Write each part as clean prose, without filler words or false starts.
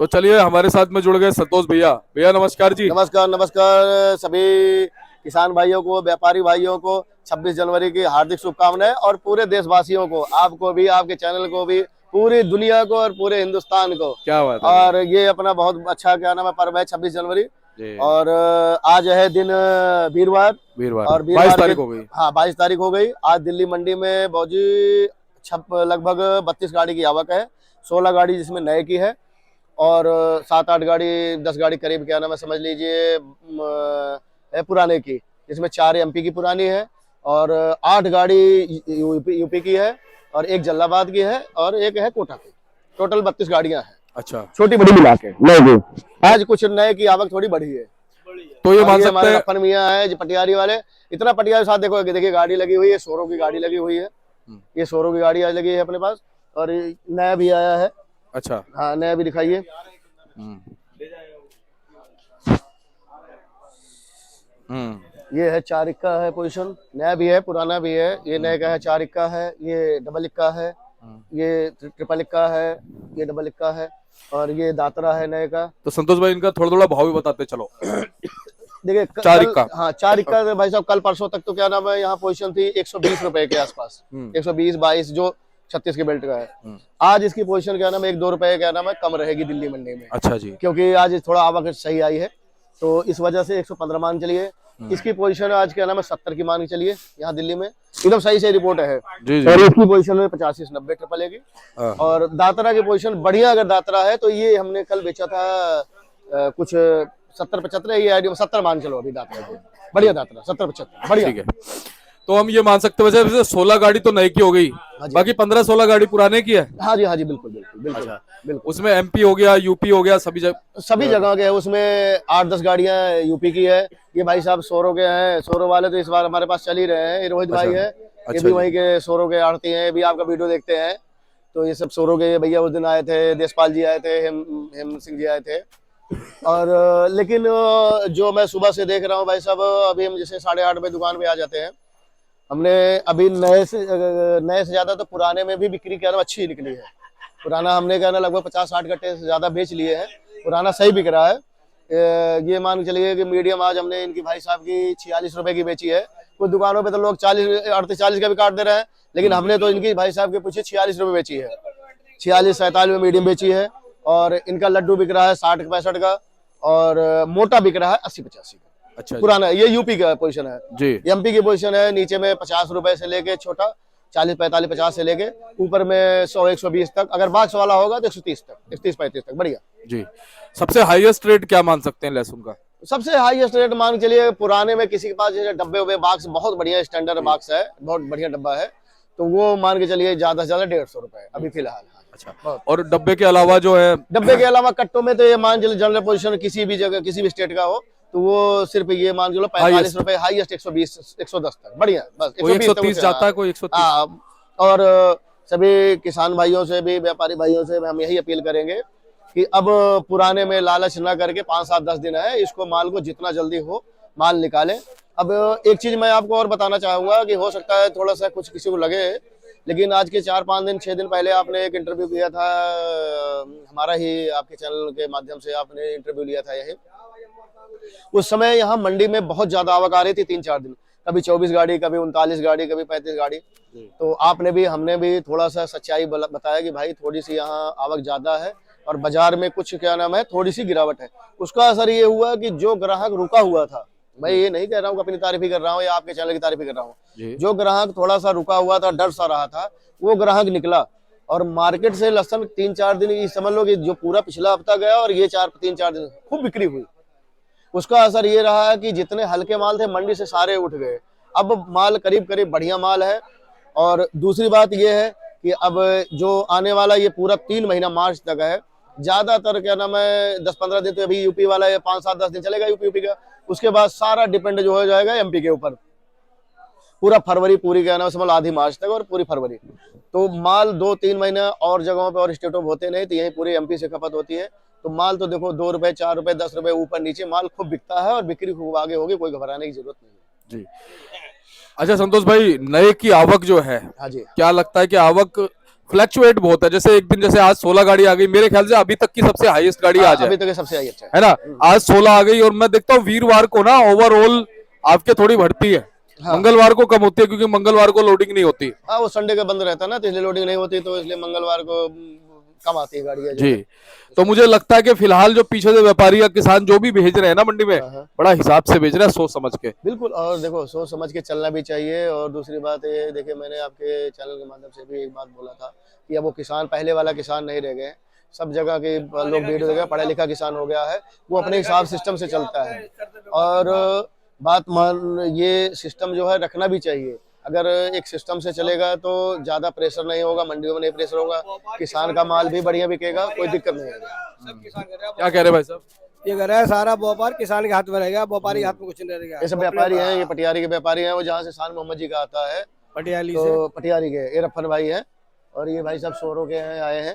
तो चलिए हमारे साथ में जुड़ गए संतोष भैया। भैया नमस्कार जी। नमस्कार नमस्कार सभी किसान भाइयों को, व्यापारी भाइयों को 26 जनवरी की हार्दिक शुभकामनाएं और पूरे देशवासियों को, आपको भी, आपके चैनल को भी, पूरी दुनिया को और पूरे हिंदुस्तान को। क्या बात है और ये अपना बहुत अच्छा क्या नाम है पर्व है 26 जनवरी। जी। और आज है दिन वीरवार। वीरवार और 22 वीरवार के तारीख हो गई। हाँ 22 तारीख हो गई। आज दिल्ली मंडी में बौजी लगभग 32 गाड़ी की आवक है। 16 गाड़ी जिसमें नए की है और 7-8 गाड़ी 10 गाड़ी करीब क्या नाम है समझ लीजिए है पुराने की, जिसमें 4 एमपी की पुरानी है और 8 गाड़ी यूपी की है और एक जल्लाबाद की है और एक है कोटा की। टोटल 32 गाड़ियां हैं, अच्छा, छोटी बड़ी मिला के नए की। आज कुछ नए की आवक थोड़ी बढ़ी है। तो ये और मान ये सकते हमारे हैं। लखन मियाँ है जो पटियारी वाले, इतना पटियारी साथ देखो, देखिए गाड़ी लगी हुई है, सोरो की गाड़ी लगी हुई है। ये सोरो की गाड़ी आज लगी है अपने पास और नया भी आया है। अच्छा। हाँ नया भी दिखाइए। ये है 4 इक्का है पोजीशन, नया भी है पुराना भी है। ये नए का है 4 इक्का है, ये डबल इक्का है, ये ट्रिपल इक्का है, ये डबल इक्का है और ये दातरा है नए का। तो संतोष भाई इनका थोड़ा थोड़ा भाव भी बताते चलो। देखिए 4 इक्का। हाँ 4 इक्का भाई साहब, कल परसों तक तो क्या नाम है यहाँ पोजीशन थी 120 रुपए के आसपास, 120-22 जो 36 के बेल्ट का है। आज इसकी पोजीशन क्या नाम है 1-2 रुपए क्या नाम है कम रहेगी दिल्ली मंडी में। अच्छा जी। क्योंकि आज थोड़ा आवक सही आई है तो इस वजह से 115 मान चलिए। इसकी पोजीशन आज क्या नाम है 70 की मान के चलिए यहाँ दिल्ली में, एकदम सही से रिपोर्ट है। जी और जी। इसकी पोजीशन में 85 से 90 ट्रिपल की। हाँ। और दातरा की पोजीशन बढ़िया, अगर दातरा है तो ये हमने कल बेचा था कुछ 70-75, ये आइडिया 70 मान चलो अभी दातरा की। बढ़िया दातरा 70-75 बढ़िया। ठीक है, तो हम ये मान सकते हैं वैसे 16 गाड़ी तो नई की हो गई, बाकी 15-16 गाड़ी पुराने की है। हाँ जी बिल्कुल बिल्कुल बिल्कुल। अच्छा। बिल्कुल उसमें एमपी हो गया, यूपी हो गया, सभी जगह के है। उसमें 8-10 गाड़ियां यूपी की है। ये भाई साहब सोरो के हैं, सोरो वाले तो इस बार हमारे पास चल ही रहे हैं। ये रोहित भाई है, ये अच्छा भी जी। वहीं के सोरो के आड़ती हैं, भी आपका वीडियो देखते हैं। तो ये सब सोरो के भैया उस दिन आए थे, देशपाल जी आए थे, हेमंत सिंह जी आए थे। और लेकिन जो मैं सुबह से देख रहा हूँ भाई साहब, अभी हम जैसे 8:30 बजे दुकान पे आ जाते हैं। हमने अभी नए से ज्यादा तो पुराने में भी बिक्री क्या नाम अच्छी निकली है। पुराना हमने क्या ना लगभग 50-60 कट्टे से ज्यादा बेच लिए हैं। पुराना सही बिक रहा है। ये मान के चलिए कि मीडियम आज हमने इनकी भाई साहब की 46 रुपए की बेची है। कुछ दुकानों पे तो लोग 40-38-40 का भी काट दे रहे हैं, लेकिन हमने तो इनकी भाई साहब के पूछे 46 रुपए बेची है। 46-47 में मीडियम बेची है। और इनका लड्डू बिक रहा है 60-65 का और मोटा बिक रहा है 80-85 का। अच्छा जी। पुराना ये यूपी का पोजीशन है जी। एमपी की पोजीशन है। नीचे में 50 रुपए से लेके छोटा 40-45-50 से लेके ऊपर में 100-120 तक। अगर बॉक्स वाला होगा तो 130 तक, 130-35 तक बढ़िया जी। सबसे हाईएस्ट रेट क्या मान सकते हैं लहसुन का? सबसे हाईएस्ट रेट मान के चलिए, पुराने में किसी के पास जैसे डब्बे उब्बे बॉक्स बहुत बढ़िया स्टैंडर्ड बॉक्स है, बहुत बढ़िया डब्बा है, तो वो मान के चलिए ज्यादा से ज्यादा 150 रुपए अभी फिलहाल। अच्छा, और डब्बे के अलावा जो है, डब्बे के अलावा कट्टों में तो ये मान चलिए जनरल पोजीशन किसी भी जगह किसी भी स्टेट का हो तो वो सिर्फ ये मान चलो 45 रुपए हाईएस्ट, 120-110 तक बढ़िया। बस 130 जाता है, कोई 130। और सभी किसान भाइयों से भी, व्यापारी भाइयों से हम यही अपील करेंगे कि अब पुराने में लालच ना करके 5-7-10 दिन है, इसको माल को जितना जल्दी हो माल निकाले। अब एक चीज मैं आपको और बताना चाहूंगा कि हो सकता है थोड़ा सा कुछ किसी को लगे, लेकिन आज के 4-5 दिन 6 दिन पहले आपने एक इंटरव्यू किया था हमारा ही, आपके चैनल के माध्यम से आपने इंटरव्यू लिया था यही। उस समय यहाँ मंडी में बहुत ज्यादा आवक आ रही थी 3-4 दिन, कभी 24 गाड़ी, कभी 39 गाड़ी, कभी 35 गाड़ी। तो आपने भी हमने भी थोड़ा सा सच्चाई बताया कि भाई थोड़ी सी यहाँ आवक ज्यादा है और बाजार में कुछ क्या नाम है थोड़ी सी गिरावट है। उसका असर ये हुआ कि जो ग्राहक रुका हुआ था, मैं ये नहीं कह रहा हूँ अपनी तारीफ ही कर रहा हूँ या आपके चैनल की तारीफ ही कर रहा हूँ, जो ग्राहक थोड़ा सा रुका हुआ था, डर सा रहा था, वो ग्राहक निकला और मार्केट से लहसुन 3-4 दिन समझ लो कि जो पूरा पिछला हफ्ता गया और ये 3-4 दिन खूब बिक्री हुई। उसका असर ये रहा कि जितने हल्के माल थे मंडी से सारे उठ गए। अब माल करीब करीब बढ़िया माल है। और दूसरी बात ये है कि अब जो आने वाला ये पूरा 3 महीना मार्च तक है, ज्यादातर क्या नाम है 10-15 दिन तो अभी यूपी वाला है, 5-7-10 दिन चलेगा यूपी का। उसके बाद सारा डिपेंड जो हो जाएगा एमपी के ऊपर। पूरा फरवरी पूरी क्या नाम समझ आधी मार्च तक और पूरी फरवरी तो माल 2-3 महीना और जगहों पे और स्टेटों पे होते नहीं, तो यही पूरी एमपी से खपत होती है। तो माल तो देखो 2 रुपए 4 रुपए 10 रुपए ऊपर नीचे माल खूब बिकता है और बिक्री खूब आगे होगी, कोई घबराने की जरूरत नहीं है जी। अच्छा संतोष भाई, नए की आवक जो है, हाँ जी, क्या लगता है कि आवक फ्लक्चुएट बहुत है, जैसे एक दिन जैसे आज 16 गाड़ी आ गई, मेरे ख्याल से अभी तक की सबसे हाईएस्ट गाड़ी आज अभी है तक ये सबसे अच्छा है। है ना। आज 16 आ गई, और मैं देखता हूँ वीरवार को ना ओवरऑल आपके थोड़ी बढ़ती है, हाँ। मंगलवार को कम होती है, क्योंकि मंगलवार को लोडिंग नहीं होती। हाँ, वो संडे का बंद रहता है ना, तो इसलिए लोडिंग नहीं होती, तो इसलिए मंगलवार को कम आती है गाड़ियाँ जो जी। है। तो मुझे लगता है कि फिलहाल जो पीछे से व्यापारी या किसान जो भी भेज रहे हैं ना मंडी में, हाँ, हाँ। बड़ा हिसाब से भेज रहे हैं, सोच समझ के। बिल्कुल, और देखो सोच समझ के चलना भी चाहिए। और दूसरी बात ये देखिए, मैंने आपके चैनल के माध्यम से भी एक बात बोला था कि अब वो किसान पहले वाला किसान नहीं रह गए, सब जगह के लोग वीडियो देख, पढ़ा लिखा किसान हो गया है, वो अपने हिसाब सिस्टम से चलता है। और बात मान, ये सिस्टम जो है रखना भी चाहिए। अगर एक सिस्टम से चलेगा तो ज्यादा प्रेशर नहीं होगा, मंडियों में नहीं प्रेशर होगा, किसान का माल भी बढ़िया बिकेगा, कोई दिक्कत नहीं होगा। क्या कह रहे भाई साहब? ये कह रहा है सारा व्यापार किसान के हाथ में रहेगा, व्यापारी के हाथ में कुछ नहीं रहेगा। ये सब व्यापारी हैं, ये पटियारी के व्यापारी हैं, वो जहाँ से शान मोहम्मद जी का आता है, पटियाली से तो पटियारी के ये रफन भाई हैं, और ये भाई सब सोरो के हैं, आए हैं।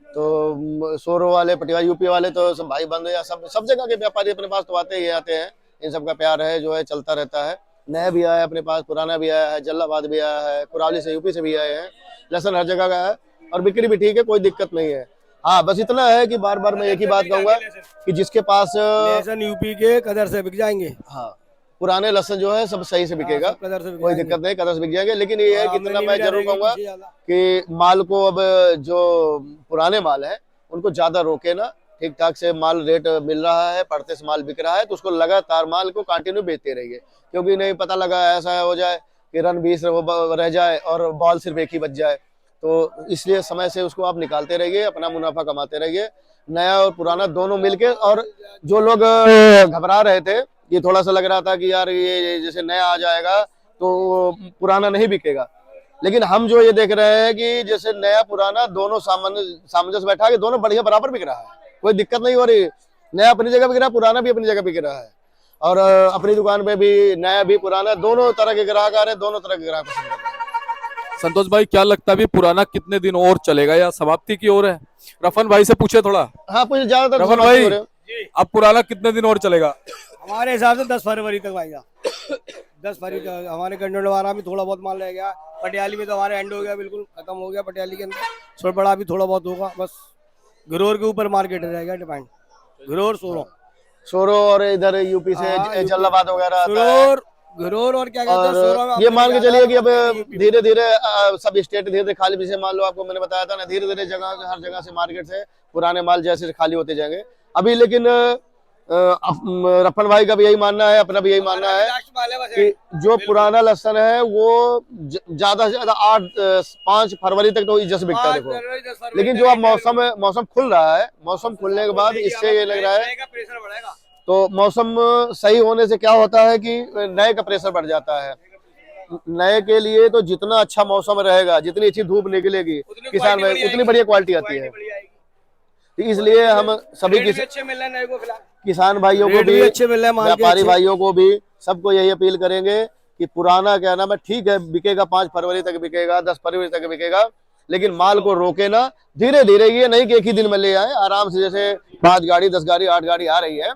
तो सोरो वाले, पटियाला यूपी वाले तो सब भाई बंधु या सब जगह के व्यापारी अपने पास तो आते ही आते हैं। इन सब का प्यार है जो है चलता रहता है। नया भी आया है अपने पास, पुराना भी आया है, जल्लाबाद भी आया है, कुरावली से यूपी से भी आए हैं। लहसन हर जगह का है और बिक्री भी ठीक है, कोई दिक्कत नहीं है। हाँ, बस इतना है कि बार बार मैं एक ही बात कहूंगा कि जिसके पास लहसुन यूपी के कदर से बिक जाएंगे। हाँ, पुराने लहसन जो है सब सही से बिकेगा, सब कदर से बिक कोई जाएंगे। दिक्कत नहीं, कदर से बिक जाएंगे। लेकिन ये है कि इतना मैं जरूर कहूंगा पीछे ज्यादा। कि माल को अब जो पुराने माल है उनको ज्यादा रोके ना, ठीक ठाक से माल रेट मिल रहा है, पड़ते से माल बिक रहा है, तो उसको लगातार माल को कंटिन्यू बेचते रहिए। क्योंकि नहीं पता लगा ऐसा हो जाए कि रन 20 रह जाए और बॉल सिर्फ एक ही बच जाए, तो इसलिए समय से उसको आप निकालते रहिए, अपना मुनाफा कमाते रहिए, नया और पुराना दोनों मिलके। और जो लोग घबरा रहे थे, ये थोड़ा सा लग रहा था कि यार ये जैसे नया आ जाएगा तो पुराना नहीं बिकेगा, लेकिन हम जो ये देख रहे हैं कि जैसे नया पुराना दोनों सामंजस्य बैठा के दोनों बढ़िया बराबर बिक रहा है, कोई दिक्कत नहीं हो रही। नया अपनी जगह बिक रहा है, पुराना भी अपनी जगह बिक रहा है। और अपनी दुकान पे भी नया भी पुराना दोनों तरह के ग्राहक आ रहे हैं, दोनों तरह के ग्राहक पसंद कर रहे हैं। संतोष भाई क्या लगता है, अभी पुराना कितने दिन और चलेगा या समाप्ति की ओर है? रफन भाई से पूछे थोड़ा। हाँ, कुछ ज्यादातर रफन भाई, अब पुराना कितने दिन और चलेगा? हमारे हिसाब से 10 फरवरी तक आएगा। 10 फरवरी तक हमारे कंडोलवारा में थोड़ा बहुत माल रह गया, पटियाली में तो हमारे एंड हो गया, बिल्कुल खत्म हो गया पटियाली के अंदर। छोटा भी थोड़ा बहुत होगा, बस घरोर के ऊपर मार्केट रहेगा डिपेंड, घरोर सोरो और इधर यूपी से जल्लाबाद वगैरह आता है। घरोर और क्या कहते हैं, सोरो में ये मान के चलिए कि अब आपने धीरे धीरे सब स्टेट धीरे धीरे खाली, जैसे मान लो आपको मैंने बताया था ना, धीरे धीरे हर जगह से मार्केट से पुराने माल जैसे खाली होते जाएंगे अभी। लेकिन रफन भाई का भी यही मानना है, अपना भी यही मानना है कि जो पुराना लहसन है वो ज्यादा से ज्यादा 5 फरवरी तक तो इज्जत से बिकता है। देखो, लेकिन जो अब मौसम खुल रहा है, मौसम खुलने के बाद इससे ये लग रहा है, तो मौसम सही होने से क्या होता है कि नए का प्रेशर बढ़ जाता है। नए के लिए तो जितना अच्छा मौसम रहेगा, जितनी अच्छी धूप निकलेगी किसान भाई, उतनी बढ़िया क्वालिटी आती है। तो इसलिए हम सभी किसान भाइयों को भी, व्यापारी भाइयों को भी, सबको यही अपील करेंगे कि पुराना क्या नाम है, ठीक है बिकेगा, 5 फरवरी तक बिकेगा, 10 फरवरी तक बिकेगा, लेकिन माल को रोके ना, धीरे धीरे। ये नहीं कि एक ही दिन में ले आए, आराम से, जैसे 5 गाड़ी 10 गाड़ी 8 गाड़ी आ रही है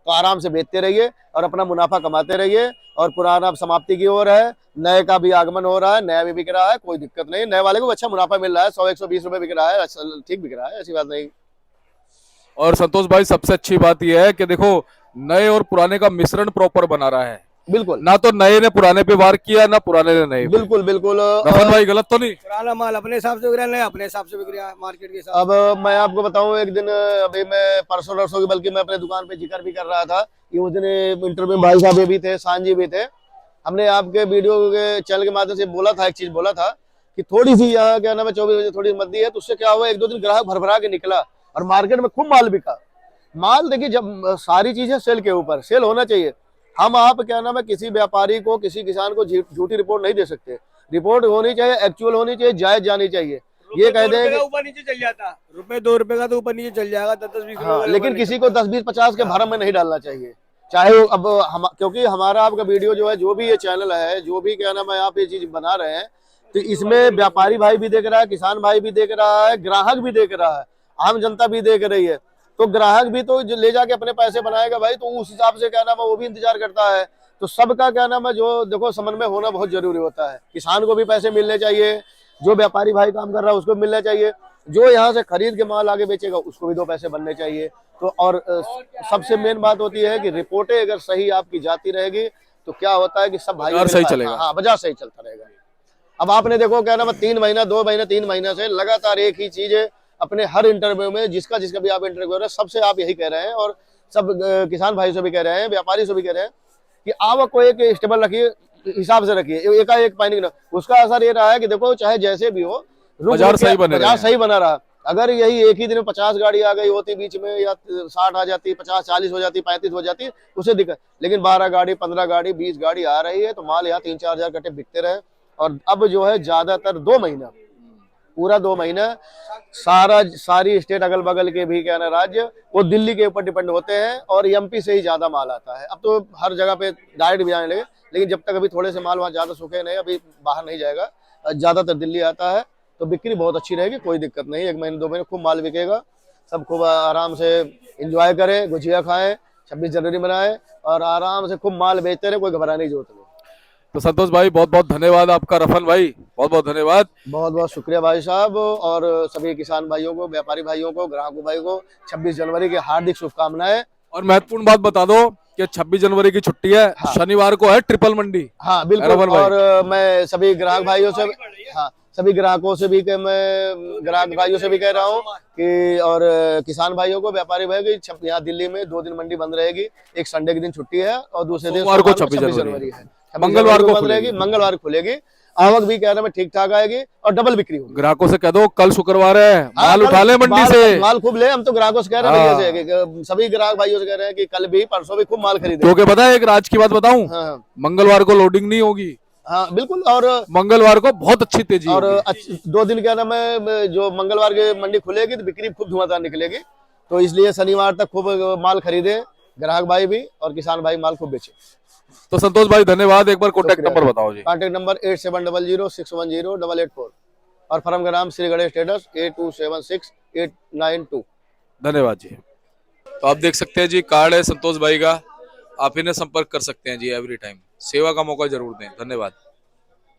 तो आराम से बेचते रहिए और अपना मुनाफा कमाते रहिए। और पुराना समाप्ति की ओर है, नए का भी आगमन हो रहा है, नया भी बिक रहा है, कोई दिक्कत नहीं। नए वाले को अच्छा मुनाफा मिल रहा है, 100-120 रुपए बिक रहा है, ठीक बिक रहा है, ऐसी बात नहीं। और संतोष भाई सबसे अच्छी बात यह है कि देखो नए और पुराने का मिश्रण प्रॉपर बना रहा है, बिल्कुल। ना तो नए ने पुराने पे वार किया, ना पुराने ने नए पे। बिल्कुल बिल्कुल। रफन भाई गलत तो नहीं? पुराना माल अपने हिसाब से बिक रहा है, नया अपने हिसाब से बिक रहा है मार्केट के हिसाब। अब मैं आपको बताऊं, एक दिन अभी मैं परसों की, बल्कि मैं अपने दुकान पे जिक्र भी कर रहा था कि उस दिन इंटरव्यू भाई साहब भी थे, सांझी भी थे। हमने आपके वीडियो के चैनल के माध्यम से बोला था, एक चीज बोला था कि थोड़ी सी यहाँ क्या नाम है 24 बजे थोड़ी मद्दी है, तो उससे क्या हुआ, 1-2 दिन ग्राहक भरभरा के निकला और मार्केट में खूब माल बिका। माल देखिए, जब सारी चीजें सेल के ऊपर, सेल होना चाहिए। हम आप क्या नाम है किसी व्यापारी को, किसी किसान को झूठी रिपोर्ट नहीं दे सकते। रिपोर्ट होनी चाहिए, एक्चुअल होनी चाहिए, जायज जानी चाहिए। ये कहते हैं कि ऊपर नीचे चल जाता, ₹2 का तो ऊपर नीचे चल जाएगा, 10-20 हाँ, लेकिन किसी को 10-20-50 के भरम में नहीं डालना चाहिए। चाहे अब हम, क्योंकि हमारा आपका वीडियो जो है, जो भी ये चैनल है, जो भी क्या नाम है आप ये चीज बना रहे हैं, तो इसमें व्यापारी भाई भी देख रहा है, किसान भाई भी देख रहा है, ग्राहक भी देख रहा है, आम जनता भी देख रही है। तो ग्राहक भी तो ले जाके अपने पैसे बनाएगा भाई, तो उस हिसाब से क्या नाम है वो भी इंतजार करता है। तो सबका क्या नाम है जो देखो समन्वय होना बहुत जरूरी होता है। किसान को भी पैसे मिलने चाहिए, जो व्यापारी भाई काम कर रहा है उसको भी मिलना चाहिए, जो यहाँ से खरीद के माल आगे बेचेगा उसको भी 2 पैसे बनने चाहिए। तो और सबसे मेन बात होती है कि रिपोर्टें अगर सही आपकी जाती रहेगी तो क्या होता है कि सब भाई बाजार सही चलेगा। हाँ, बाजार सही चलता रहेगा। अब आपने देखो क्या नाम 3 महीना 2 महीने 3 महीने से लगातार एक ही चीज है, अपने हर इंटरव्यू में जिसका भी आप इंटरव्यू कर रहे हैं सबसे आप यही कह रहे हैं, और सब किसान भाई से भी कह रहे हैं, व्यापारी से भी कह रहे हैं कि आवक को एक स्टेबल रखिए, हिसाब से रखिए, एकाएक पैनिक ना। उसका असर ये रहा है कि देखो चाहे जैसे भी हो बाजार सही बने बाजार रहे। सही बना रहा। अगर यही एक ही दिन में 50 गाड़ी आ गई होती बीच में, या 60 आ जाती, 50 40 हो जाती, 35 हो जाती, उसे दिक्कत। लेकिन 12 गाड़ी 15 गाड़ी 20 गाड़ी आ रही है तो माल यहाँ 3-4 हजार कट्टे बिकते रहे। और अब जो है ज्यादातर 2 महीना, पूरा 2 महीना सारी स्टेट अगल बगल के भी क्या ना राज्य वो दिल्ली के ऊपर डिपेंड होते हैं, और एमपी से ही ज्यादा माल आता है। अब तो हर जगह पे डायरेक्ट भी आने लगे, लेकिन जब तक अभी थोड़े से माल वहाँ ज्यादा सूखे नहीं, अभी बाहर नहीं जाएगा, ज्यादातर दिल्ली आता है। तो बिक्री बहुत अच्छी रहेगी, कोई दिक्कत नहीं। 1 महीने 2 महीने खूब माल बिकेगा, सब खूब आराम से एंजॉय करें, गुजिया खाएं, 26 जनवरी मनाएं और आराम से खूब माल बेचते रहे, कोई घबराने की जरूरत नहीं। तो संतोष भाई बहुत बहुत धन्यवाद आपका, रफन भाई बहुत बहुत धन्यवाद। बहुत बहुत शुक्रिया भाई साहब, और सभी किसान भाइयों को, व्यापारी भाइयों को, ग्राहकों भाई को 26 जनवरी की हार्दिक शुभकामनाएं। और महत्वपूर्ण बात बता दो कि 26 जनवरी की छुट्टी है, हाँ। शनिवार को है ट्रिपल मंडी। हाँ बिल्कुल। रमन भाई। और मैं सभी ग्राहक भाइयों से, हाँ सभी ग्राहकों से भी मैं ग्राहक भाइयों से भी कह रहा हूँ कि, और किसान भाइयों को, व्यापारी भाइयों को, यहाँ दिल्ली में 2 दिन मंडी बंद रहेगी। एक संडे के दिन छुट्टी है और दूसरे दिन सोमवार को सोमवार 26 जनवरी है। मंगलवार को बंद रहेगी, मंगलवार को खुलेगी। आवक भी कह रहे हैं ठीक ठाक आएगी और डबल बिक्री होगी। ग्राहकों से कह दो कल शुक्रवार है, हाँ, माल उठा ले मंडी से। माल खूब ले, हम तो ग्राहकों से कह रहे हैं भैया से, कि सभी ग्राहक भाइयों से कह रहे हैं कि कल भी परसों भी खूब माल खरीदे। क्योंकि पता है एक राज की बात बताऊं, हाँ मंगलवार को लोडिंग नहीं होगी। हाँ बिल्कुल। और मंगलवार को बहुत अच्छी तेजी और होगी। 2 दिन क्या नाम है, जो मंगलवार की मंडी खुलेगी तो बिक्री खूब धुआंधार निकलेगी। तो इसलिए शनिवार तक खूब माल खरीदे ग्राहक भाई भी, और किसान भाई माल खूब बेचे। तो संतोष भाई धन्यवाद। एक बार कॉन्टैक्ट नंबर बताओ जी। कॉन्टैक्ट नंबर 8700610888 और फर्म का नाम श्री गणेश ट्रेडर्स 82768992। धन्यवाद जी। तो आप देख सकते हैं जी, कार्ड है संतोष भाई का, आप इन्हें संपर्क कर सकते हैं जी एवरी टाइम। सेवा का मौका जरूर दें। धन्यवाद।